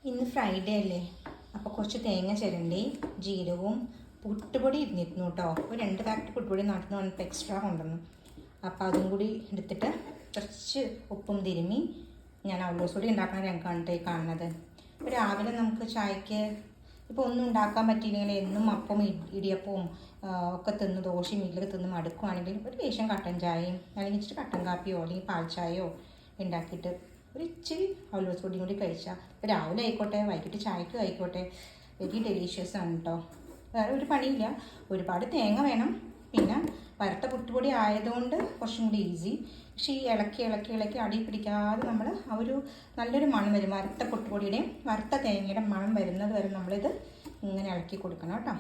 ഇന്ന് ഫ്രൈഡേ അല്ലേ, അപ്പോൾ കുറച്ച് തേങ്ങ ചിരണ്ടി ജീരകവും പുട്ടുപൊടി ഇരുന്നിരുന്നു കേട്ടോ. ഒരു 2 പാക്കറ്റ് പുട്ടുപൊടി നാട്ടിൽ നിന്ന് വന്നപ്പോൾ എക്സ്ട്രാ കൊണ്ടുവന്നു. അപ്പോൾ അതും കൂടി എടുത്തിട്ട് കുറച്ച് ഉപ്പും തിരുമ്മി ഞാൻ അവലോസുപൊടി ഉണ്ടാക്കുന്ന രംഗമാണ് ഈ കാണുന്നത്. ഇപ്പോൾ രാവിലെ നമുക്ക് ചായക്ക് ഇപ്പോൾ ഒന്നും ഉണ്ടാക്കാൻ പറ്റിയില്ലെങ്കിൽ എന്നും അപ്പം ഇടിയപ്പവും ഒക്കെ തിന്ന് ദോശയും ഇഡ്ഡലിയൊക്കെ തിന്ന് മടുക്കുവാണെങ്കിൽ ഒരു ലേശം കട്ടൻ ചായയും അല്ലെങ്കിൽ ഇച്ചിരി കട്ടൻ കാപ്പിയോ അല്ലെങ്കിൽ പാൽ ചായയോ ഉണ്ടാക്കിയിട്ട് ഒരു ഇച്ചിരി അവലോസുപൊടിയും കൂടി കഴിച്ചാൽ ഇപ്പോൾ രാവിലെ ആയിക്കോട്ടെ വൈകിട്ട് ചായക്കും ആയിക്കോട്ടെ വെരി ഡെലീഷ്യസ് ആണ് കേട്ടോ. വേറെ ഒരു പണിയില്ല, ഒരുപാട് തേങ്ങ വേണം, പിന്നെ വറുത്ത പുട്ടുപൊടി ആയതുകൊണ്ട് കുറച്ചും കൂടി ഈസി. പക്ഷേ ഈ ഇളക്കി അടി പിടിക്കാതെ നമ്മൾ ആ ഒരു നല്ലൊരു മണം വരും, വറുത്ത പുട്ടുപൊടിയുടെയും വറുത്ത തേങ്ങയുടെ മണം വരുന്നത് വരെ നമ്മളിത് ഇങ്ങനെ ഇളക്കി കൊടുക്കണം കേട്ടോ.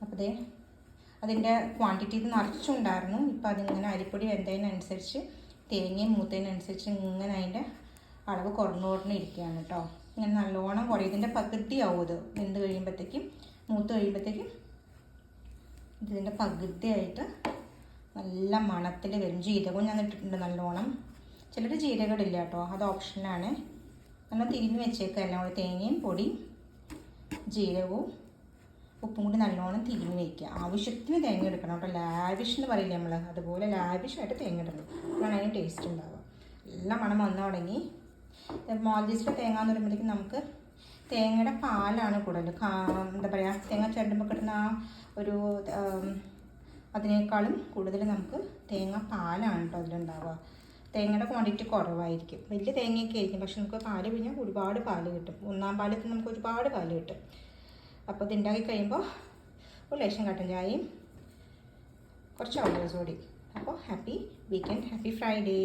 അപ്പോൾ ദേ അതിൻ്റെ ക്വാണ്ടിറ്റി ഇത് നിറച്ചുണ്ടായിരുന്നു. ഇപ്പോൾ അതിങ്ങനെ അരിപ്പൊടി വെന്തതിനനുസരിച്ച് തേങ്ങയും മൂത്തതിനനുസരിച്ച് ഇങ്ങനെ അതിൻ്റെ അളവ് കുറഞ്ഞു ഇരിക്കുകയാണ് കേട്ടോ. ഇങ്ങനെ നല്ലോണം കുറയും, ഇതിൻ്റെ പകുതിയാവും ഇത് വെന്ത് കഴിയുമ്പോഴത്തേക്കും, മൂത്ത് കഴിയുമ്പോഴത്തേക്കും ഇതിൻ്റെ പകുതിയായിട്ട് നല്ല മണത്തിൽ വരും. ജീരകവും ഞാൻ ഇട്ടിട്ടുണ്ട് നല്ലോണം. ചിലർ ജീരകം ഇടില്ല കേട്ടോ, അത് ഓപ്ഷനാണ്. നമ്മൾ തിരിഞ്ഞ് വെച്ചേക്കുക എല്ലാം കൂടി, തേങ്ങയും പൊടിയും ജീരകവും ഉപ്പും കൂടി നല്ലോണം തിരിഞ്ഞ് വയ്ക്കുക. ആവശ്യത്തിന് തേങ്ങ എടുക്കണം കേട്ടോ, ലാവിഷ് എന്ന് പറയില്ലേ നമ്മൾ, അതുപോലെ ലാവിഷായിട്ട് തേങ്ങ ഇടണം, അതാണ് അതിന് ടേസ്റ്റ് ഉണ്ടാവുക. എല്ലാം മണം വന്നു തുടങ്ങി. മാൽദീവ്സിലെ തേങ്ങ എന്ന് പറയുമ്പോഴത്തേക്കും നമുക്ക് തേങ്ങയുടെ പാലാണ് കൂടുതൽ, എന്താ പറയുക, തേങ്ങ ചിരണ്ടുമ്പോൾ കിട്ടുന്ന ആ ഒരു അതിനേക്കാളും കൂടുതൽ നമുക്ക് തേങ്ങ പാലാണ് കേട്ടോ അതിലുണ്ടാവുക. തേങ്ങയുടെ ക്വാണ്ടിറ്റി കുറവായിരിക്കും, വലിയ തേങ്ങയൊക്കെ ആയിരിക്കും, പക്ഷെ നമുക്ക് പാല് പിഴിഞ്ഞാൽ ഒരുപാട് പാല് കിട്ടും. ഒന്നാം പാലത്തിൽ നമുക്ക് ഒരുപാട് പാല് കിട്ടും. അപ്പോൾ ഇത് ഉണ്ടാക്കി കഴിയുമ്പോൾ ഒരു ലേശം കട്ടൻ ചായയും കുറച്ച് അവലോസുപൊടി. അപ്പോൾ ഹാപ്പി വീക്കെൻഡ്, ഹാപ്പി ഫ്രൈഡേ.